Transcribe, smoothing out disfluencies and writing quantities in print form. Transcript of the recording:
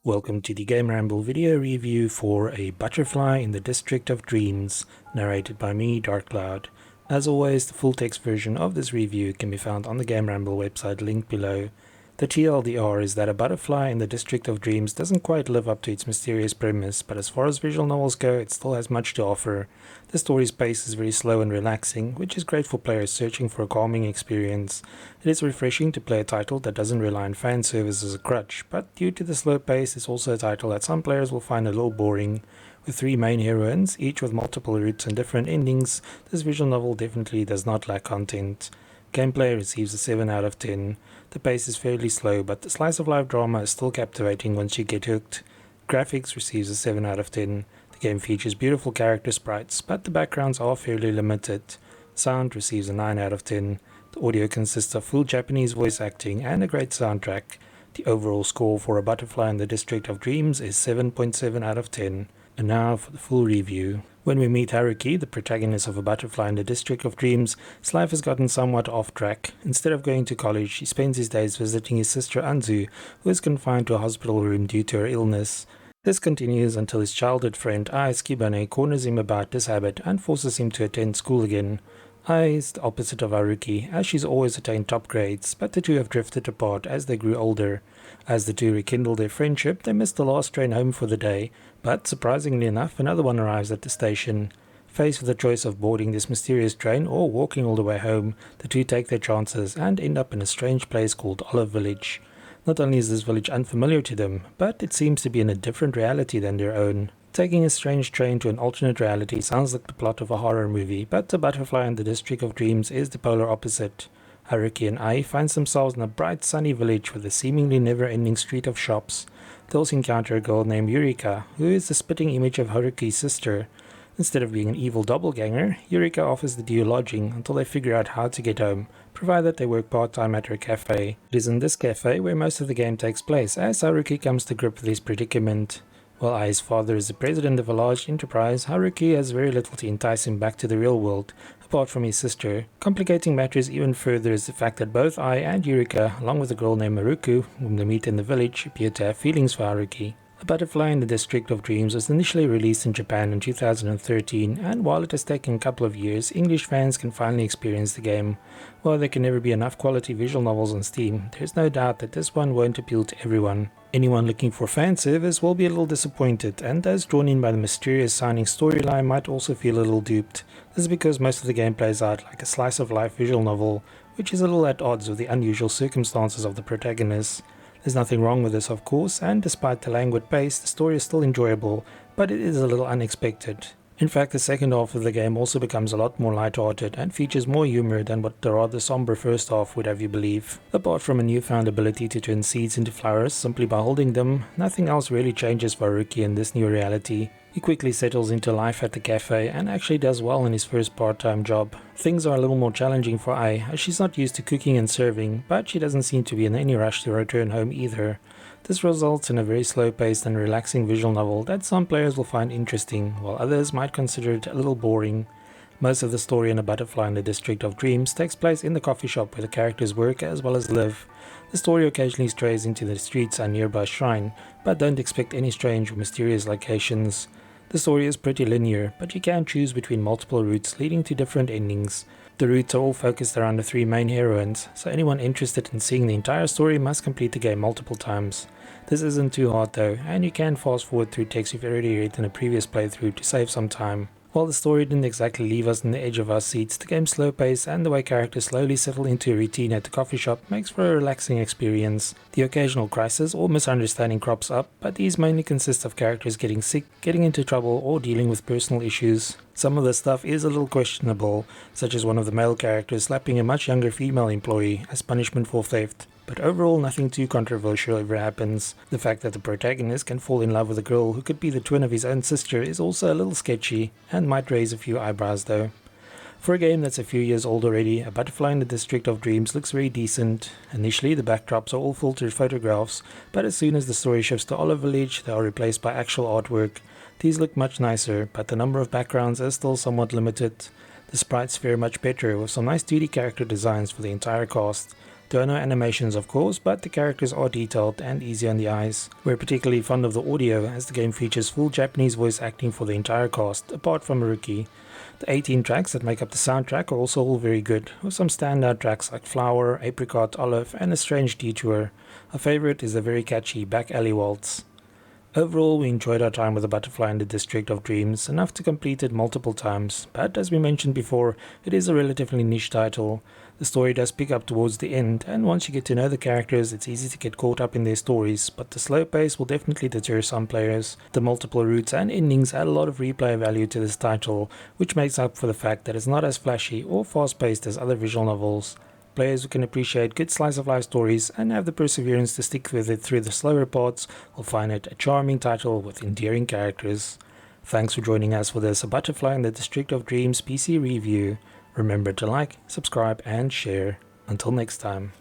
Welcome to the GameRamble video review for A Butterfly in the District of Dreams, narrated by me, Dark Cloud. As always, the full text version of this review can be found on the GameRamble website linked below. The TLDR is that A Butterfly in the District of Dreams doesn't quite live up to its mysterious premise, but as far as visual novels go, it still has much to offer. The story's pace is very slow and relaxing, which is great for players searching for a calming experience. It is refreshing to play a title that doesn't rely on fan service as a crutch, but due to the slow pace, it's also a title that some players will find a little boring. With three main heroines, each with multiple routes and different endings, this visual novel definitely does not lack content. Gameplay receives a 7 out of 10. The pace is fairly slow, but the slice-of-life drama is still captivating once you get hooked. Graphics receives a 7 out of 10. The game features beautiful character sprites, but the backgrounds are fairly limited. Sound receives a 9 out of 10. The audio consists of full Japanese voice acting and a great soundtrack. The overall score for A Butterfly in the District of Dreams is 7.7 out of 10. And now for the full review. When we meet Haruki, the protagonist of A Butterfly in the District of Dreams, his life has gotten somewhat off track. Instead of going to college, he spends his days visiting his sister Anzu, who is confined to a hospital room due to her illness. This continues until his childhood friend Ai Skibane corners him about this habit and forces him to attend school again. Ai is the opposite of Haruki, as she's always attained top grades, but the two have drifted apart as they grew older. As the two rekindle their friendship, they miss the last train home for the day, but surprisingly enough, another one arrives at the station. Faced with the choice of boarding this mysterious train or walking all the way home, the two take their chances and end up in a strange place called Olive Village. Not only is this village unfamiliar to them, but it seems to be in a different reality than their own. Taking a strange train to an alternate reality sounds like the plot of a horror movie, but The Butterfly in the District of Dreams is the polar opposite. Haruki and Ai find themselves in a bright sunny village with a seemingly never-ending street of shops. They also encounter a girl named Yurika, who is the spitting image of Haruki's sister. Instead of being an evil doppelganger, Yurika offers the duo lodging until they figure out how to get home, provided they work part-time at her cafe. It is in this cafe where most of the game takes place, as Haruki comes to grip with his predicament. While Ai's father is the president of a large enterprise, Haruki has very little to entice him back to the real world, apart from his sister. Complicating matters even further is the fact that both Ai and Yurika, along with a girl named Maruku, whom they meet in the village, appear to have feelings for Haruki. A Butterfly in the District of Dreams was initially released in Japan in 2013, and while it has taken a couple of years, English fans can finally experience the game. While there can never be enough quality visual novels on Steam, there is no doubt that this one won't appeal to everyone. Anyone looking for fan service will be a little disappointed, and those drawn in by the mysterious sounding storyline might also feel a little duped. This is because most of the game plays out like a slice-of-life visual novel, which is a little at odds with the unusual circumstances of the protagonist. There's nothing wrong with this, of course, and despite the languid pace, the story is still enjoyable, but it is a little unexpected. In fact, the second half of the game also becomes a lot more light-hearted and features more humor than what the rather somber first half would have you believe. Apart from a newfound ability to turn seeds into flowers simply by holding them, nothing else really changes for Haruki in this new reality. He quickly settles into life at the cafe and actually does well in his first part-time job. Things are a little more challenging for Ai, as she's not used to cooking and serving, but she doesn't seem to be in any rush to return home either. This results in a very slow-paced and relaxing visual novel that some players will find interesting, while others might consider it a little boring. Most of the story in A Butterfly in the District of Dreams takes place in the coffee shop where the characters work as well as live. The story occasionally strays into the streets and nearby shrine, but don't expect any strange or mysterious locations. The story is pretty linear, but you can choose between multiple routes leading to different endings. The routes are all focused around the three main heroines, so anyone interested in seeing the entire story must complete the game multiple times. This isn't too hard though, and you can fast forward through texts you've already read in a previous playthrough to save some time. While the story didn't exactly leave us on the edge of our seats, the game's slow pace and the way characters slowly settle into a routine at the coffee shop makes for a relaxing experience. The occasional crisis or misunderstanding crops up, but these mainly consist of characters getting sick, getting into trouble, or dealing with personal issues. Some of the stuff is a little questionable, such as one of the male characters slapping a much younger female employee as punishment for theft. But overall, nothing too controversial ever happens. The fact that the protagonist can fall in love with a girl who could be the twin of his own sister is also a little sketchy, and might raise a few eyebrows though. For a game that's a few years old already, A Butterfly in the District of Dreams looks very decent. Initially, the backdrops are all filtered photographs, but as soon as the story shifts to Olive Village, they are replaced by actual artwork. These look much nicer, but the number of backgrounds is still somewhat limited. The sprites fare much better, with some nice 2D character designs for the entire cast. There are no animations of course, but the characters are detailed and easy on the eyes. We're particularly fond of the audio as the game features full Japanese voice acting for the entire cast, apart from a rookie. The 18 tracks that make up the soundtrack are also all very good, with some standout tracks like Flower, Apricot, Olive and A Strange Detour. Our favourite is the very catchy Back Alley Waltz. Overall, we enjoyed our time with the Butterfly in the District of Dreams, enough to complete it multiple times, but as we mentioned before, it is a relatively niche title. The story does pick up towards the end, and once you get to know the characters, it's easy to get caught up in their stories, but the slow pace will definitely deter some players. The multiple routes and endings add a lot of replay value to this title, which makes up for the fact that it's not as flashy or fast-paced as other visual novels. Players who can appreciate good slice-of-life stories and have the perseverance to stick with it through the slower parts will find it a charming title with endearing characters. Thanks for joining us for this A Butterfly in the District of Dreams PC review. Remember to like, subscribe and share. Until next time.